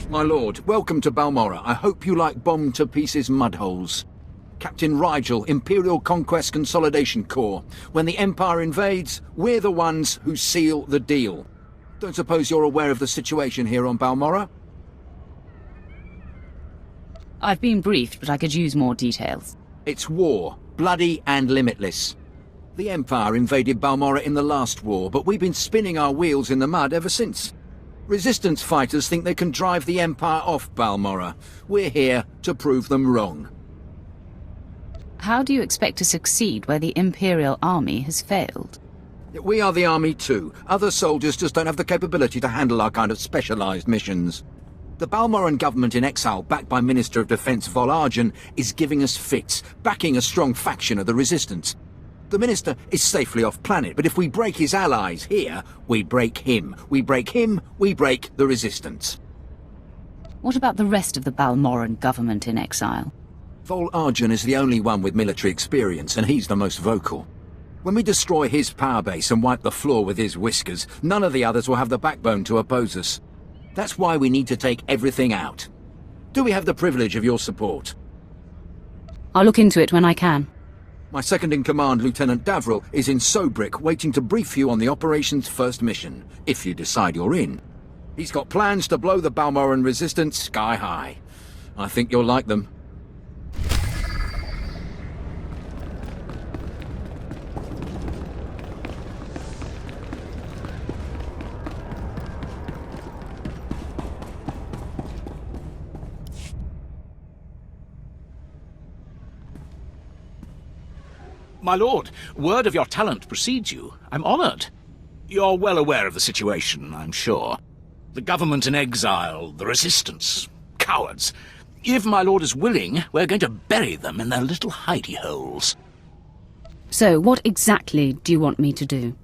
My lord, welcome to Balmorra. I hope you like bomb-to-pieces mudholes. Captain Rigel, Imperial Conquest Consolidation Corps. When the Empire invades, we're the ones who seal the deal. Don't suppose you're aware of the situation here on Balmorra? I've been briefed, but I could use more details. It's war, bloody and limitless. The Empire invaded Balmorra in the last war, but we've been spinning our wheels in the mud ever since. Resistance fighters think they can drive the Empire off Balmorra. We're here to prove them wrong. How do you expect to succeed where the Imperial Army has failed? We are the army too. Other soldiers just don't have the capability to handle our kind of specialized missions. The Balmorran government in exile, backed by Minister of Defense Vol Argen, is giving us fits, backing a strong faction of the Resistance. The Minister is safely off planet, but if we break his allies here, we break him. We break him, we break the Resistance. What about the rest of the Balmorran government in exile? Vol Argen is the only one with military experience, and he's the most vocal. When we destroy his power base and wipe the floor with his whiskers, none of the others will have the backbone to oppose us. That's why we need to take everything out. Do we have the privilege of your support? I'll look into it when I can. My second-in-command, Lieutenant Davril, is in Sobrik, waiting to brief you on the operation's first mission, if you decide you're in. He's got plans to blow the Balmorran resistance sky high. I think you'll like them. My lord, word of your talent precedes you. I'm honored. You're well aware of the situation, I'm sure. The government in exile, the resistance, cowards. If my lord is willing, we're going to bury them in their little hidey holes. So, what exactly do you want me to do?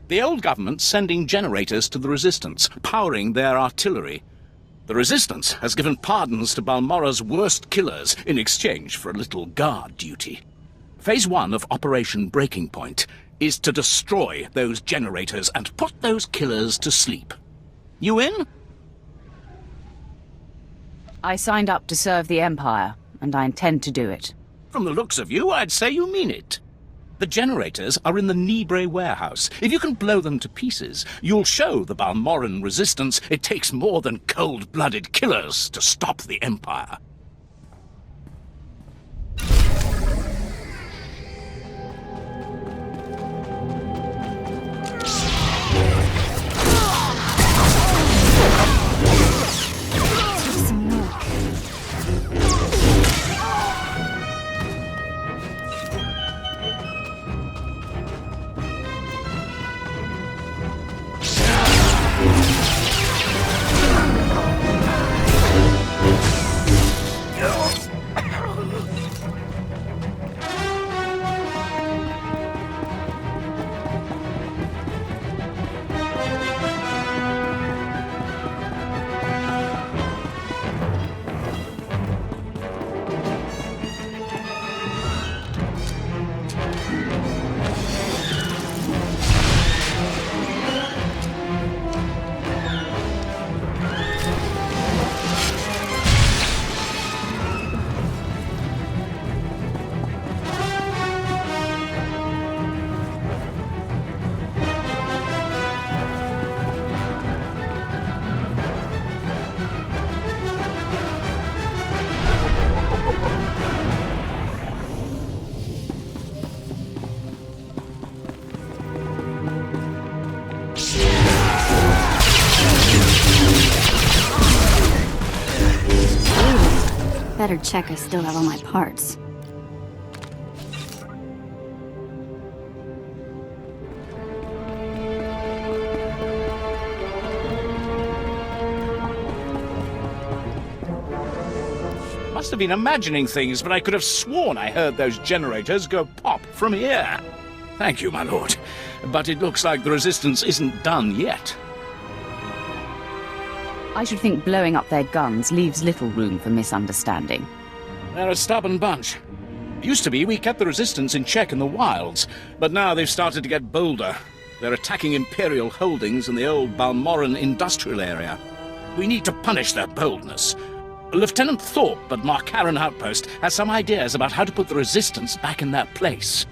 The old government's sending generators to the resistance, powering their artillery. The resistance has given pardons to Balmorra's worst killers in exchange for a little guard duty. Phase 1 of Operation Breaking Point is to destroy those generators and put those killers to sleep. You in? I signed up to serve the Empire, and I intend to do it. From the looks of you, I'd say you mean it. The generators are in the Nibre warehouse. If you can blow them to pieces, you'll show the Balmorran resistance it takes more than cold-blooded killers to stop the Empire. Better check I still have all my parts. Must have been imagining things, but I could have sworn I heard those generators go pop from here. Thank you, my lord. But it looks like the resistance isn't done yet. I should think blowing up their guns leaves little room for misunderstanding. They're a stubborn bunch. Used to be we kept the resistance in check in the wilds, but now they've started to get bolder. They're attacking Imperial holdings in the old Balmorran industrial area. We need to punish their boldness. Lieutenant Thorpe at Markaran Outpost has some ideas about how to put the Resistance back in their place.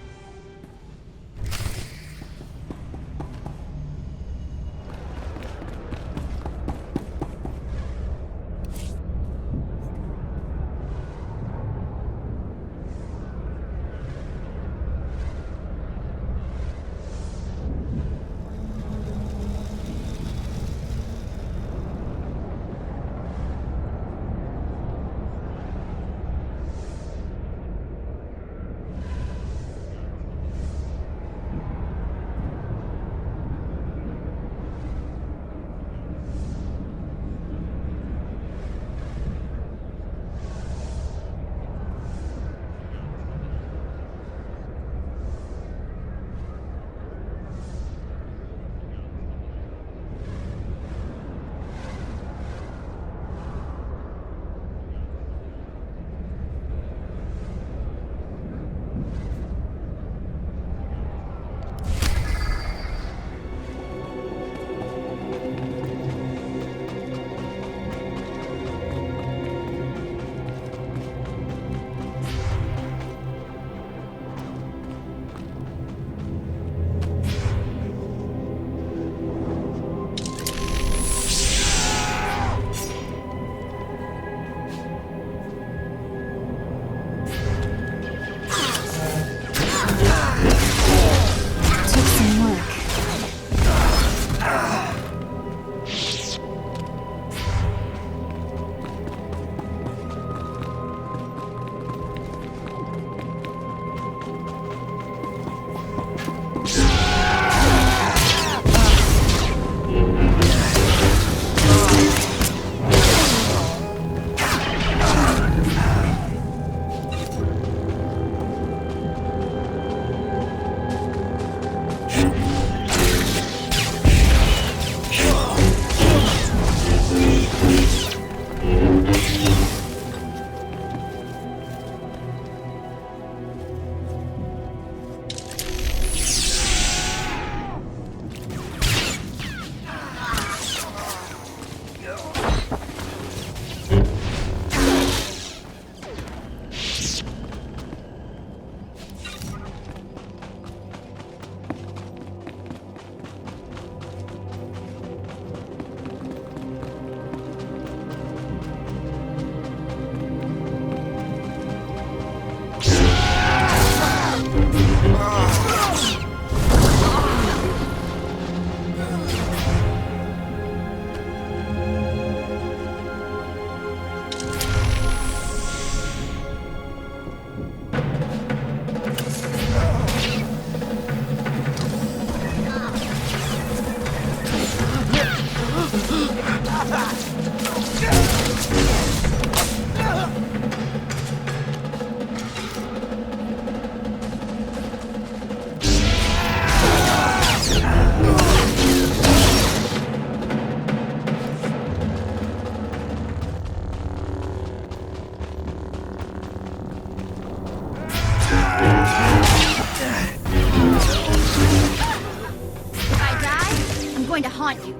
going to haunt you.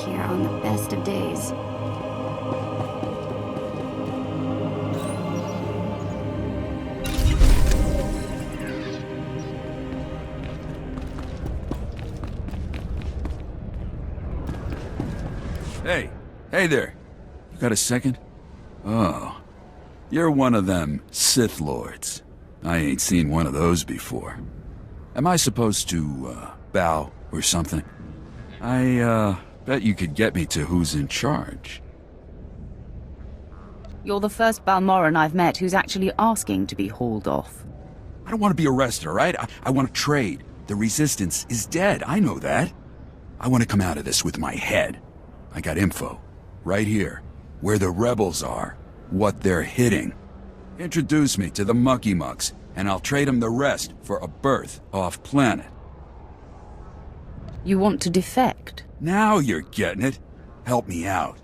Here on the best of days. Hey there. You got a second? Oh, you're one of them Sith Lords. I ain't seen one of those before. Am I supposed to, bow or something? I, bet you could get me to who's in charge. You're the first Balmorran I've met who's actually asking to be hauled off. I don't want to be arrested, all right? I want to trade. The Resistance is dead, I know that. I want to come out of this with my head. I got info. Right here. Where the rebels are. What they're hitting. Introduce me to the Mucky Mucks, and I'll trade them the rest for a berth off-planet. You want to defect? Now you're getting it. Help me out.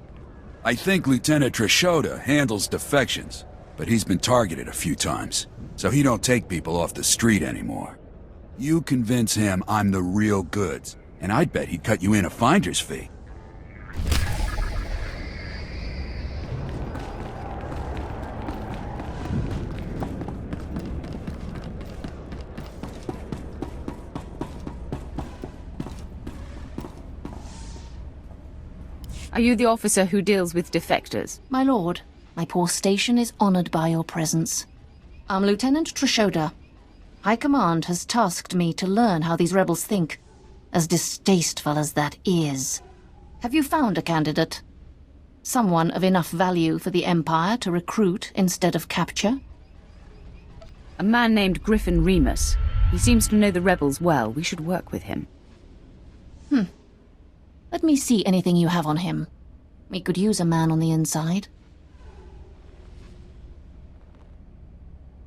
I think Lieutenant Trishota handles defections, but he's been targeted a few times, so he don't take people off the street anymore. You convince him I'm the real goods, and I'd bet he'd cut you in a finder's fee. Are you the officer who deals with defectors? My lord, my poor station is honored by your presence. I'm Lieutenant Trishota. High Command has tasked me to learn how these rebels think, as distasteful as that is. Have you found a candidate? Someone of enough value for the Empire to recruit instead of capture? A man named Griffin Remus. He seems to know the rebels well. We should work with him. Let me see anything you have on him. We could use a man on the inside.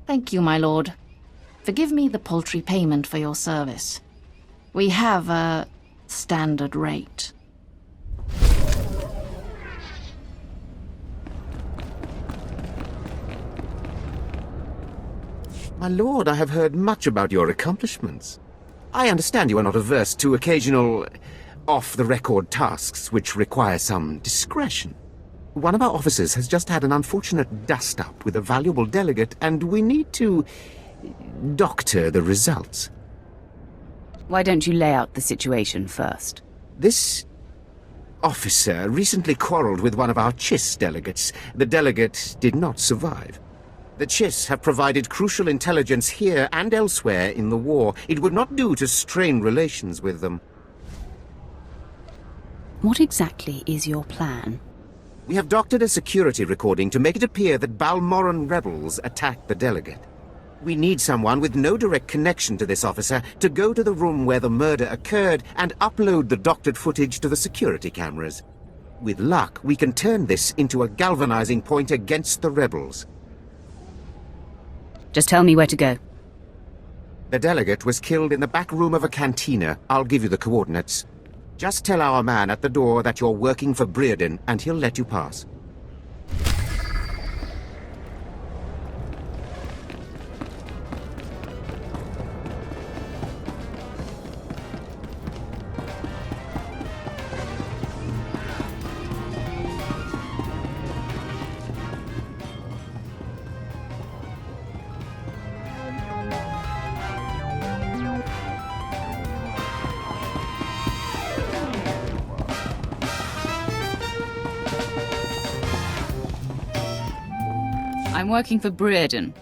Thank you, my lord. Forgive me the paltry payment for your service. We have a standard rate. My lord, I have heard much about your accomplishments. I understand you are not averse to occasional off-the-record tasks which require some discretion. One of our officers has just had an unfortunate dust-up with a valuable delegate, and we need to doctor the results. Why don't you lay out the situation first? This officer recently quarreled with one of our Chiss delegates. The delegate did not survive. The Chiss have provided crucial intelligence here and elsewhere in the war. It would not do to strain relations with them. What exactly is your plan? We have doctored a security recording to make it appear that Balmorran rebels attacked the delegate. We need someone with no direct connection to this officer to go to the room where the murder occurred and upload the doctored footage to the security cameras. With luck, we can turn this into a galvanizing point against the rebels. Just tell me where to go. The delegate was killed in the back room of a cantina. I'll give you the coordinates. Just tell our man at the door that you're working for Brearden, and he'll let you pass. I'm working for Brearden.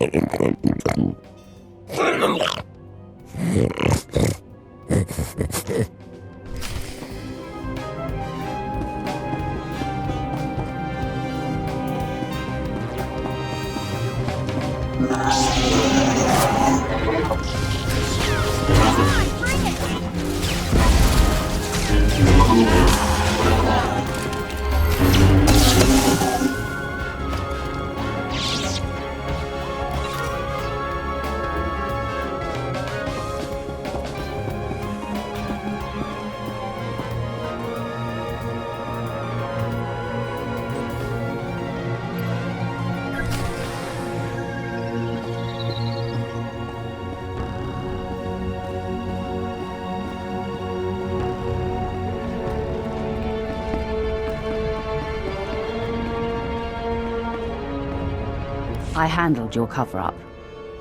I handled your cover-up.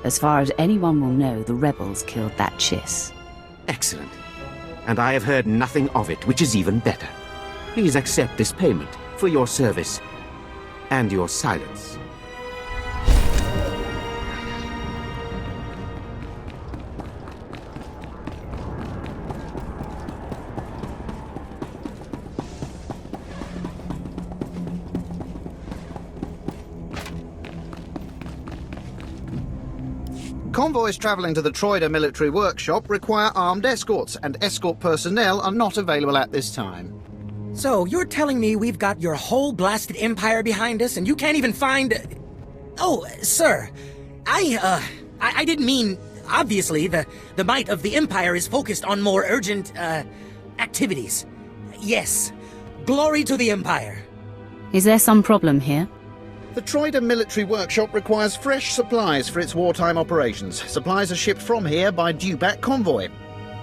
As far as anyone will know, the rebels killed that Chiss. Excellent. And I have heard nothing of it, which is even better. Please accept this payment for your service and your silence. Convoys travelling to the Troida military workshop require armed escorts, and escort personnel are not available at this time. So, you're telling me we've got your whole blasted empire behind us, and you can't even find... Oh, sir, I didn't mean... Obviously, the might of the empire is focused on more urgent, activities. Yes, glory to the empire. Is there some problem here? The Troida military workshop requires fresh supplies for its wartime operations. Supplies are shipped from here by due-back convoy.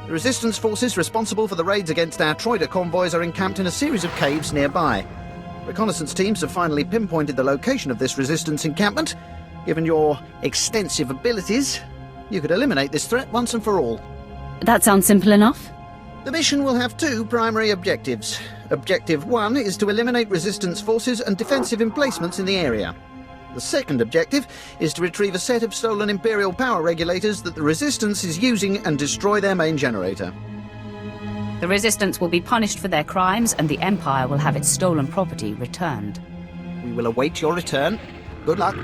The resistance forces responsible for the raids against our Troida convoys are encamped in a series of caves nearby. Reconnaissance teams have finally pinpointed the location of this resistance encampment. Given your extensive abilities, you could eliminate this threat once and for all. That sounds simple enough. The mission will have two primary objectives. Objective 1 is to eliminate resistance forces and defensive emplacements in the area. The second objective is to retrieve a set of stolen Imperial power regulators that the Resistance is using and destroy their main generator. The Resistance will be punished for their crimes, and the Empire will have its stolen property returned. We will await your return. Good luck.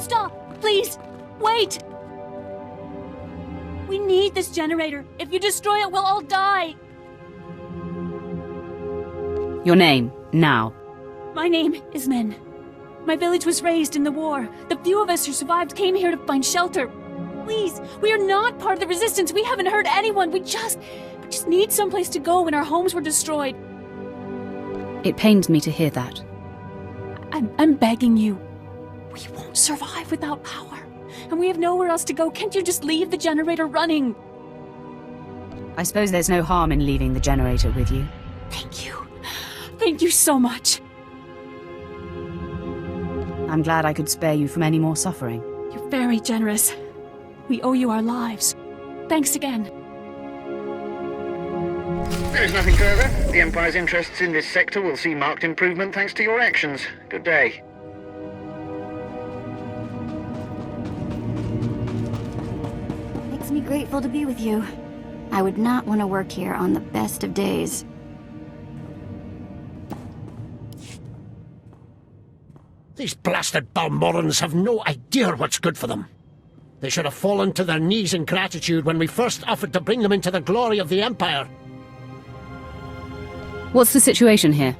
Stop! Please! Wait! We need this generator. If you destroy it, we'll all die. Your name, now. My name is Men. My village was raised in the war. The few of us who survived came here to find shelter. Please, we are not part of the resistance. We haven't hurt anyone. We just need someplace to go when our homes were destroyed. It pains me to hear that. I'm begging you. We won't survive without power. And we have nowhere else to go. Can't you just leave the generator running? I suppose there's no harm in leaving the generator with you. Thank you. Thank you so much. I'm glad I could spare you from any more suffering. You're very generous. We owe you our lives. Thanks again. There is nothing further. The Empire's interests in this sector will see marked improvement thanks to your actions. Good day. Makes me grateful to be with you. I would not want to work here on the best of days. These blasted Balmorrans have no idea what's good for them. They should have fallen to their knees in gratitude when we first offered to bring them into the glory of the Empire. What's the situation here?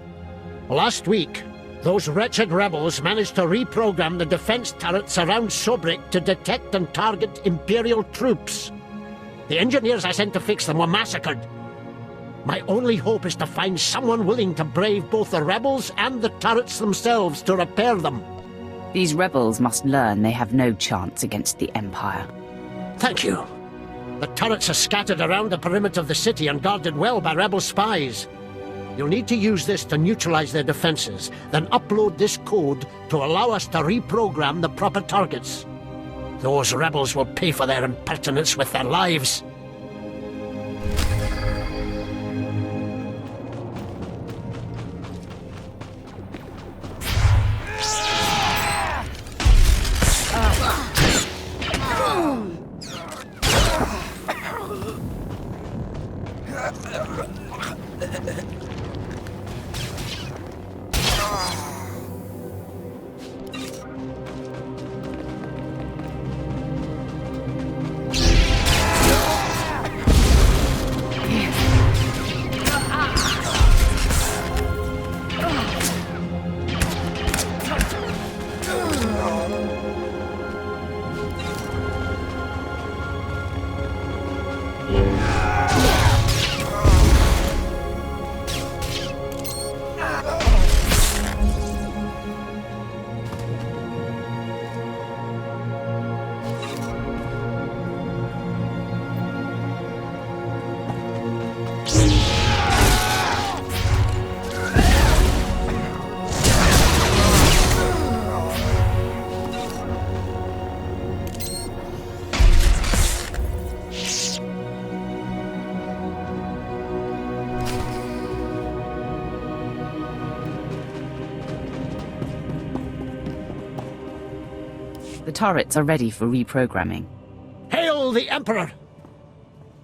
Last week, those wretched rebels managed to reprogram the defense turrets around Sobrik to detect and target Imperial troops. The engineers I sent to fix them were massacred. My only hope is to find someone willing to brave both the rebels and the turrets themselves to repair them. These rebels must learn they have no chance against the Empire. Thank you. The turrets are scattered around the perimeter of the city and guarded well by rebel spies. You'll need to use this to neutralize their defenses, then upload this code to allow us to reprogram the proper targets. Those rebels will pay for their impertinence with their lives. The turrets are ready for reprogramming. Hail the Emperor!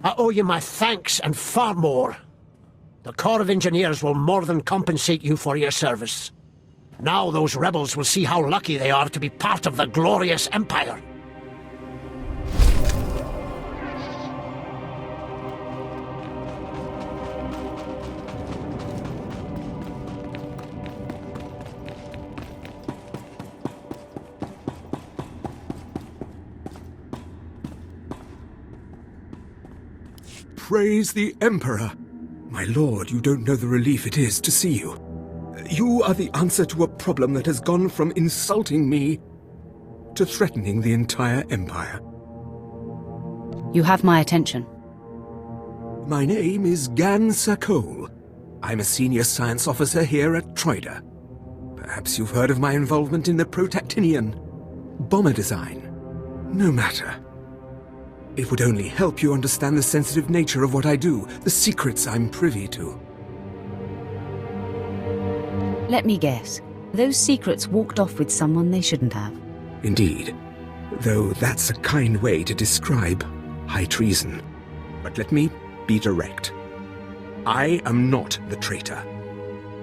I owe you my thanks and far more. The Corps of Engineers will more than compensate you for your service. Now those rebels will see how lucky they are to be part of the glorious Empire. Praise the Emperor! My lord, you don't know the relief it is to see you. You are the answer to a problem that has gone from insulting me to threatening the entire Empire. You have my attention. My name is Gan Sakol. I'm a senior science officer here at Troida. Perhaps you've heard of my involvement in the Protactinian bomber design. No matter. It would only help you understand the sensitive nature of what I do, the secrets I'm privy to. Let me guess. Those secrets walked off with someone they shouldn't have. Indeed. Though that's a kind way to describe high treason. But let me be direct. I am not the traitor.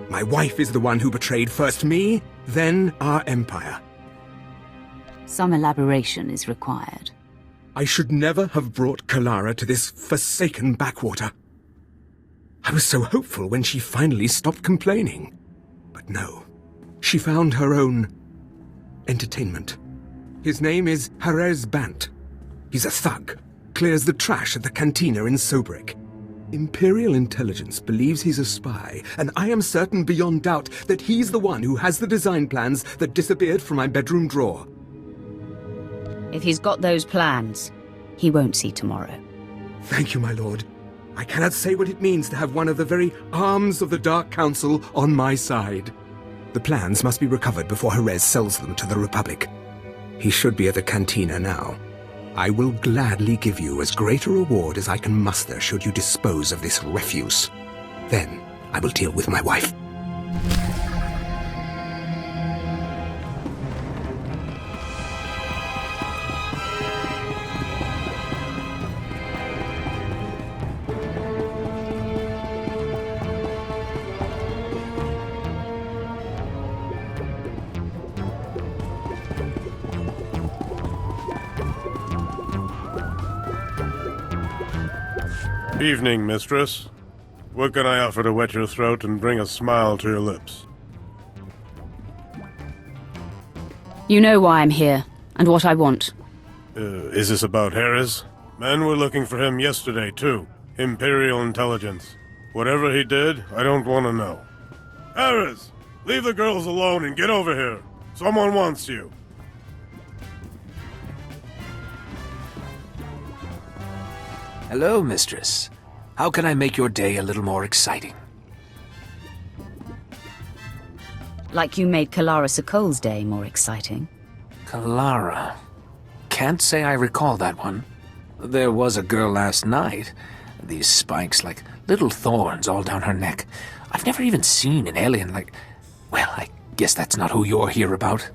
My wife is the one who betrayed first me, then our empire. Some elaboration is required. I should never have brought Kalara to this forsaken backwater. I was so hopeful when she finally stopped complaining. But no, she found her own entertainment. His name is Jerez Bant. He's a thug, clears the trash at the cantina in Sobrik. Imperial intelligence believes he's a spy, and I am certain beyond doubt that he's the one who has the design plans that disappeared from my bedroom drawer. If he's got those plans, he won't see tomorrow. Thank you, my lord. I cannot say what it means to have one of the very arms of the Dark Council on my side. The plans must be recovered before Jerez sells them to the Republic. He should be at the cantina now. I will gladly give you as great a reward as I can muster should you dispose of this refuse. Then I will deal with my wife. Evening, mistress. What can I offer to wet your throat and bring a smile to your lips? You know why I'm here, and what I want. Is this about Jerez? Men were looking for him yesterday, too. Imperial intelligence. Whatever he did, I don't want to know. Jerez! Leave the girls alone and get over here. Someone wants you. Hello, mistress. How can I make your day a little more exciting? Like you made Kalara Sokol's day more exciting. Kalara. Can't say I recall that one. There was a girl last night. These spikes like little thorns all down her neck. I've never even seen an alien like... Well, I guess that's not who you're here about.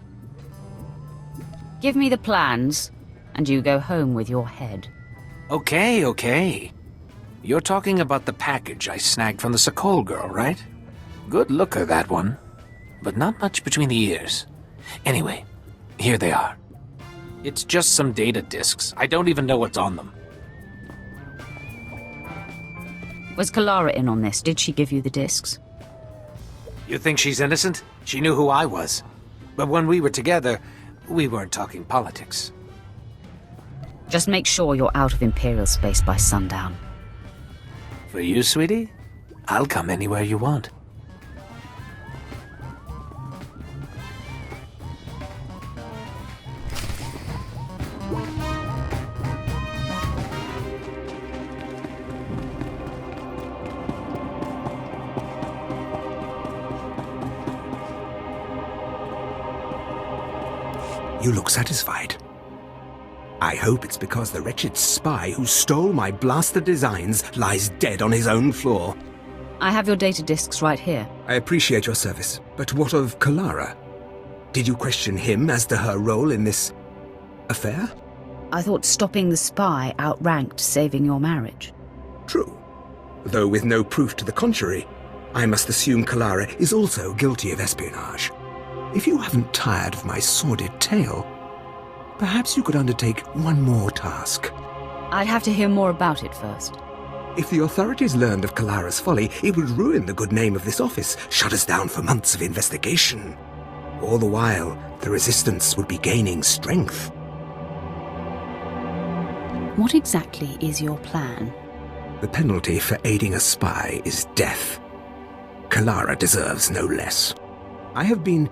Give me the plans, and you go home with your head. Okay. You're talking about the package I snagged from the Sokol girl, right? Good looker, that one. But not much between the ears. Anyway, here they are. It's just some data disks. I don't even know what's on them. Was Kalara in on this? Did she give you the discs? You think she's innocent? She knew who I was. But when we were together, we weren't talking politics. Just make sure you're out of Imperial space by sundown. For you, sweetie, I'll come anywhere you want. You look satisfied. I hope it's because the wretched spy who stole my blaster designs lies dead on his own floor. I have your data disks right here. I appreciate your service, but what of Kalara? Did you question him as to her role in this affair? I thought stopping the spy outranked saving your marriage. True. Though with no proof to the contrary, I must assume Kalara is also guilty of espionage. If you haven't tired of my sordid tale, perhaps you could undertake one more task. I'd have to hear more about it first. If the authorities learned of Kalara's folly, it would ruin the good name of this office, shut us down for months of investigation. All the while, the Resistance would be gaining strength. What exactly is your plan? The penalty for aiding a spy is death. Kalara deserves no less. I have been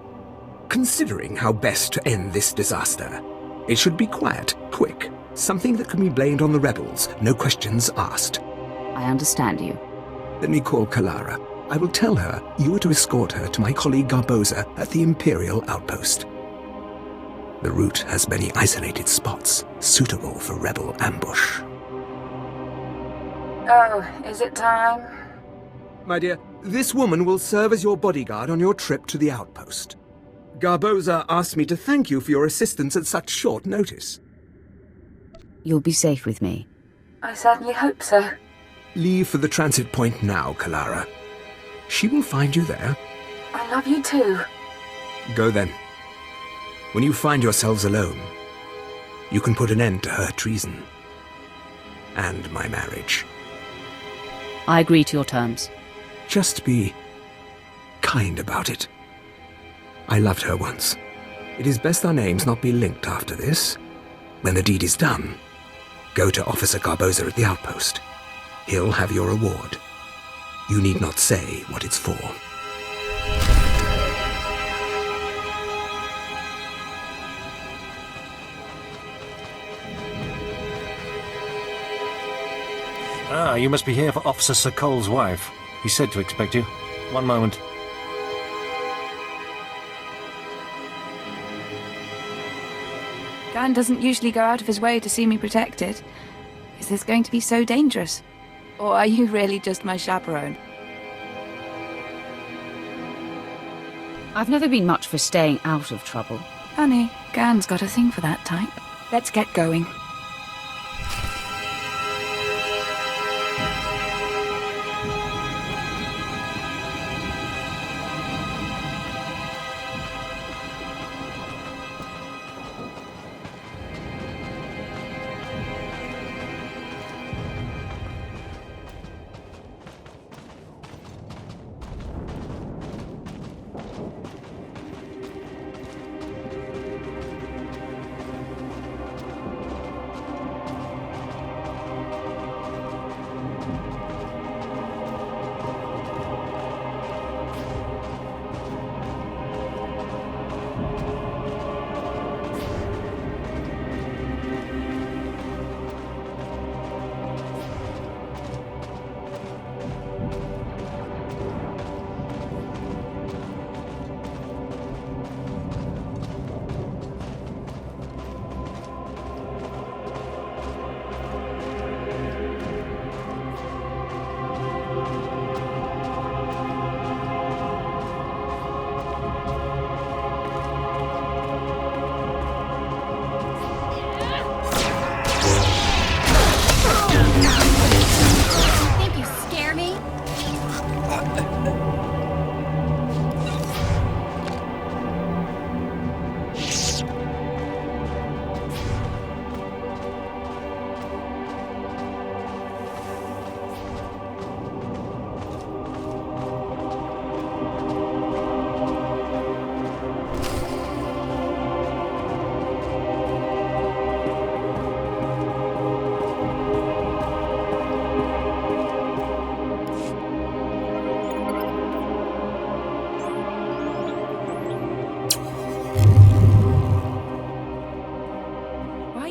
considering how best to end this disaster. It should be quiet, quick, something that can be blamed on the rebels, no questions asked. I understand you. Let me call Kalara. I will tell her you are to escort her to my colleague Garboza at the Imperial outpost. The route has many isolated spots, suitable for rebel ambush. Oh, is it time? My dear, this woman will serve as your bodyguard on your trip to the outpost. Garboza asked me to thank you for your assistance at such short notice. You'll be safe with me. I certainly hope so. Leave for the transit point now, Kalara. She will find you there. I love you too. Go then. When you find yourselves alone, you can put an end to her treason. And my marriage. I agree to your terms. Just be kind about it. I loved her once. It is best our names not be linked after this. When the deed is done, go to Officer Garboza at the outpost. He'll have your reward. You need not say what it's for. Ah, you must be here for Officer Sokol's wife. He said to expect you. One moment. Gan doesn't usually go out of his way to see me protected. Is this going to be so dangerous? Or are you really just my chaperone? I've never been much for staying out of trouble. Honey, Gan's got a thing for that type. Let's get going.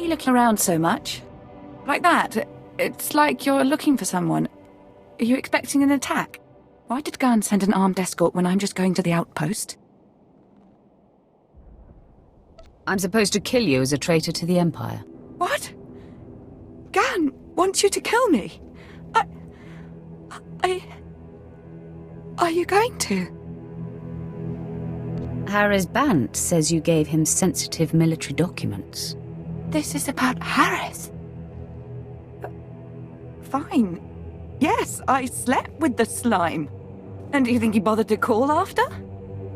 Looking around so much? Like that? It's like you're looking for someone. Are you expecting an attack? Why did Gan send an armed escort when I'm just going to the outpost? I'm supposed to kill you as a traitor to the Empire. What? Gan wants you to kill me? Are you going to? Harris Bant says you gave him sensitive military documents. This is about Harris. Fine. Yes, I slept with the slime. And do you think he bothered to call after?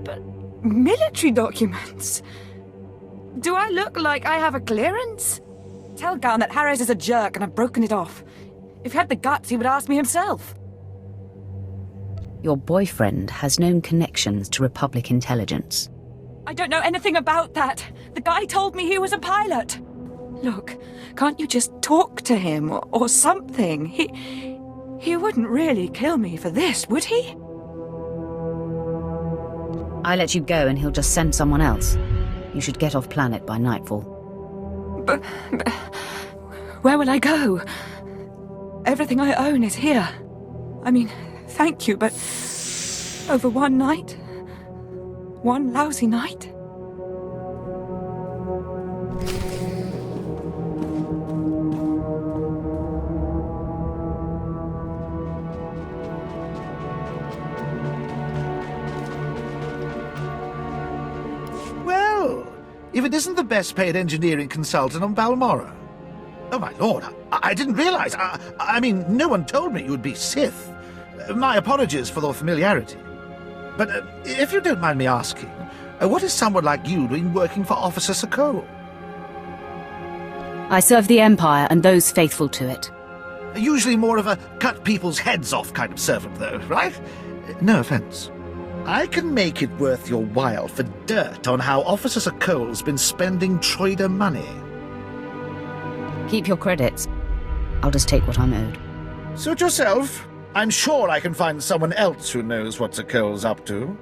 But military documents? Do I look like I have a clearance? Tell Gan that Harris is a jerk and I've broken it off. If he had the guts, he would ask me himself. Your boyfriend has known connections to Republic intelligence. I don't know anything about that. The guy told me he was a pilot. Look, can't you just talk to him or something? He wouldn't really kill me for this, would he? I let you go and he'll just send someone else. You should get off planet by nightfall. But where will I go? Everything I own is here. I mean, thank you, but over one night? One lousy night? If it isn't the best-paid engineering consultant on Balmorra. Oh, my lord, I didn't realize. I mean, no one told me you would be Sith. My apologies for the familiarity. But if you don't mind me asking, What is someone like you doing working for Officer Sokol? I serve the Empire and those faithful to it. Usually more of a cut people's heads off kind of servant, though, right? No offense. I can make it worth your while for dirt on how Officer Sokol's been spending Troider money. Keep your credits. I'll just take what I'm owed. Suit yourself. I'm sure I can find someone else who knows what Sokol's up to.